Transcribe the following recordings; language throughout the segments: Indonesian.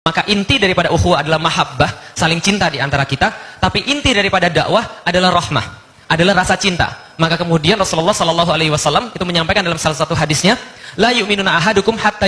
Maka inti daripada ukhuwah adalah mahabbah, saling cinta di antara kita. Tapi inti daripada dakwah adalah rahmah, adalah rasa cinta. Maka kemudian Rasulullah SAW itu menyampaikan dalam salah satu hadisnya, la yu'minuna ahadukum hatta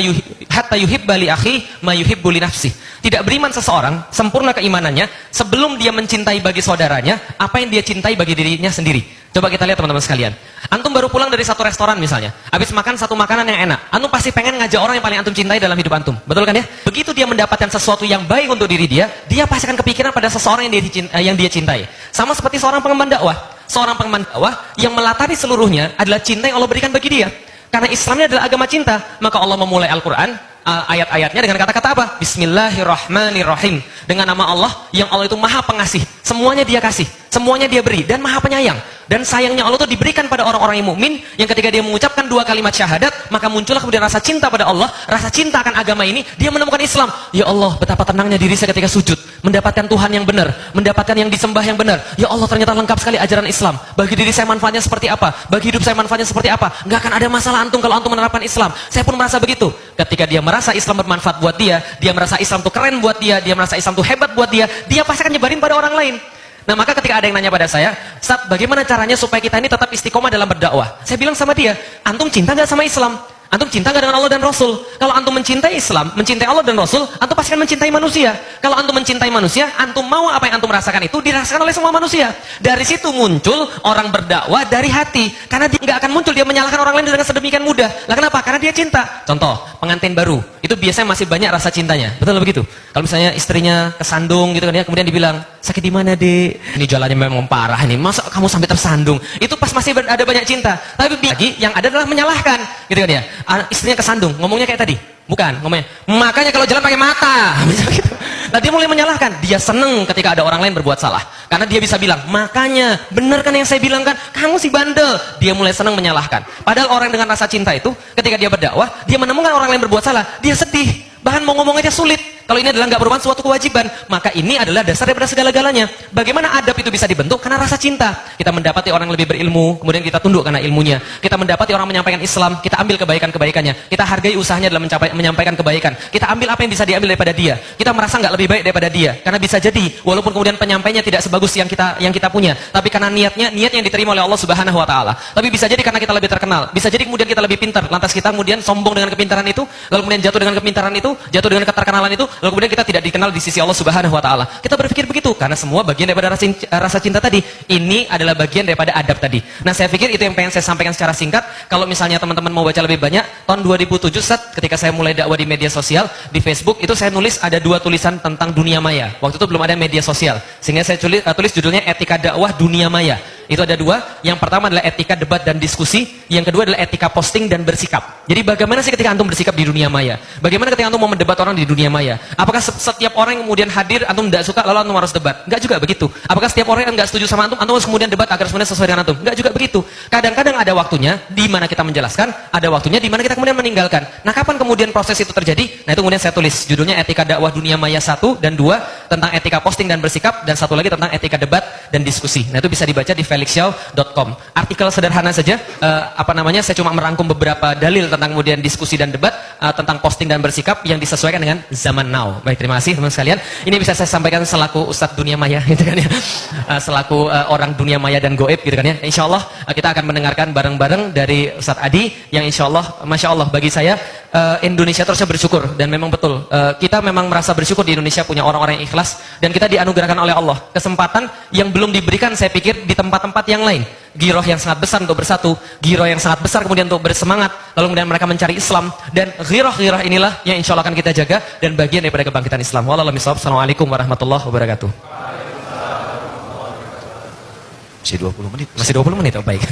yuhibba li akhi ma yuhibbu li nafsi. Tidak beriman seseorang sempurna keimanannya sebelum dia mencintai bagi saudaranya apa yang dia cintai bagi dirinya sendiri. Coba kita lihat teman-teman sekalian. Antum baru pulang dari satu restoran misalnya, habis makan satu makanan yang enak. Antum pasti pengen ngajak orang yang paling antum cintai dalam hidup antum. Betul kan ya? Begitu dia mendapatkan sesuatu yang baik untuk diri dia, dia pasti akan kepikiran pada seseorang yang dia cintai. Sama seperti seorang pengemban dakwah. Seorang pengemban dakwah yang melatari seluruhnya adalah cinta yang Allah berikan bagi dia. Karena Islam ini adalah agama cinta, maka Allah memulai Al-Quran ayat-ayatnya dengan kata-kata apa? Bismillahirrahmanirrahim. Dengan nama Allah yang Allah itu maha pengasih, semuanya dia kasih, semuanya dia beri, dan maha penyayang. Dan sayangnya Allah itu diberikan pada orang-orang yang mukmin yang ketika dia mengucapkan dua kalimat syahadat, maka muncullah kemudian rasa cinta pada Allah, rasa cinta akan agama ini. Dia menemukan Islam. Ya Allah, betapa tenangnya diri saya ketika sujud, mendapatkan Tuhan yang benar, mendapatkan yang disembah yang benar. Ya Allah, ternyata lengkap sekali ajaran Islam. Bagi diri saya manfaatnya seperti apa, bagi hidup saya manfaatnya seperti apa. Nggak akan ada masalah antum kalau antum menerapkan Islam. Saya pun merasa begitu. Ketika dia merasa Islam bermanfaat buat dia merasa Islam itu keren buat dia merasa Islam itu hebat buat dia pasti akan nyebarin pada orang lain. Nah, maka ketika ada yang nanya pada saya, Ustaz, bagaimana caranya supaya kita ini tetap istiqomah dalam berdakwah? Saya bilang sama dia, antum cinta nggak sama Islam? Antum cinta nggak dengan Allah dan Rasul? Kalau antum mencintai Islam, mencintai Allah dan Rasul, antum pasti akan mencintai manusia. Kalau antum mencintai manusia, antum mau apa yang antum rasakan itu dirasakan oleh semua manusia. Dari situ muncul orang berdakwah dari hati. Karena dia nggak akan muncul dia menyalahkan orang lain dengan sedemikian mudah. Lah kenapa? Karena dia cinta. Contoh, pengantin baru, itu biasanya masih banyak rasa cintanya. Betul begitu? Kalau misalnya istrinya kesandung gitu kan ya, kemudian dibilang, sakit di mana, Dek? Ini jalannya memang parah ini. Masa kamu sampai tersandung? Itu pas masih ada banyak cinta. Tapi lagi yang ada adalah menyalahkan, gitu kan ya. Istrinya kesandung, ngomongnya kayak tadi. Bukan, ngomongnya, makanya kalau jalan pakai mata. Gitu. Nah, dia mulai menyalahkan. Dia seneng ketika ada orang lain berbuat salah. Karena dia bisa bilang, makanya, bener kan yang saya bilang kan? Kamu si bandel. Dia mulai seneng menyalahkan. Padahal orang dengan rasa cinta itu, ketika dia berdakwah, dia menemukan orang lain berbuat salah. Dia sedih. Bahkan mau ngomong aja sulit. Kalau ini adalah nggak merupakan suatu kewajiban, maka ini adalah dasar daripada segala-galanya. Bagaimana adab itu bisa dibentuk? Karena rasa cinta. Kita mendapati orang yang lebih berilmu, kemudian kita tunduk karena ilmunya. Kita mendapati orang menyampaikan Islam, kita ambil kebaikan-kebaikannya. Kita hargai usahanya dalam menyampaikan kebaikan. Kita ambil apa yang bisa diambil daripada dia. Kita merasa nggak lebih baik daripada dia. Karena bisa jadi, walaupun kemudian penyampainya tidak sebagus yang kita punya, tapi karena niat yang diterima oleh Allah Subhanahu Wa Taala. Tapi bisa jadi karena kita lebih terkenal. Bisa jadi kemudian kita lebih pintar. Lantas kita kemudian sombong dengan kepintaran itu, lalu kemudian jatuh dengan kepintaran itu, jatuh dengan keterkenalan itu, lalu kemudian kita tidak dikenal di sisi Allah Subhanahu Wa Taala. Kita berpikir begitu karena semua bagian daripada rasa cinta tadi. Ini adalah bagian daripada adab tadi. Nah, saya pikir itu yang pengen saya sampaikan secara singkat. Kalau misalnya teman-teman mau baca lebih banyak, tahun 2007 ketika saya mulai dakwah di media sosial, di Facebook itu saya nulis ada 2 tulisan tentang dunia maya. Waktu itu belum ada media sosial, sehingga saya tulis judulnya Etika Dakwah Dunia Maya. Itu ada 2. Yang pertama adalah etika debat dan diskusi. Yang kedua adalah etika posting dan bersikap. Jadi bagaimana sih ketika antum bersikap di dunia maya? Bagaimana ketika antum mau mendebat orang di dunia maya? Apakah setiap orang yang kemudian hadir antum tidak suka lalu antum harus debat? Enggak juga begitu. Apakah setiap orang yang enggak setuju sama antum harus kemudian debat agar semuanya sesuai dengan antum? Enggak juga begitu. Kadang-kadang ada waktunya di mana kita menjelaskan, ada waktunya di mana kita kemudian meninggalkan. Nah, kapan kemudian proses itu terjadi? Nah, itu kemudian saya tulis judulnya Etika Dakwah Dunia Maya 1 dan 2 tentang etika posting dan bersikap, dan satu lagi tentang etika debat dan diskusi. Nah, itu bisa dibaca di felixyao.com. Artikel sederhana saja, saya cuma merangkum beberapa dalil tentang kemudian diskusi dan debat, tentang posting dan bersikap yang disesuaikan dengan zaman now. Baik, terima kasih teman sekalian. Ini bisa saya sampaikan selaku Ustadz dunia maya, gitu kan ya. Selaku orang dunia maya dan goib, gitu kan ya. Insya Allah kita akan mendengarkan bareng-bareng dari Ustadz Adi yang insya Allah, masya Allah bagi saya Indonesia terusnya bersyukur, dan memang betul kita memang merasa bersyukur di Indonesia punya orang-orang yang ikhlas, dan kita dianugerahkan oleh Allah kesempatan yang belum diberikan saya pikir di tempat-tempat yang lain. Giroh yang sangat besar untuk bersatu, giroh yang sangat besar kemudian untuk bersemangat, lalu kemudian mereka mencari Islam, dan giroh-giroh inilah yang insya Allah akan kita jaga dan bagian daripada kebangkitan Islam. Wassalamualaikum warahmatullahi wabarakatuh. Masih 20 menit? Masih 20 menit? Oh, baik.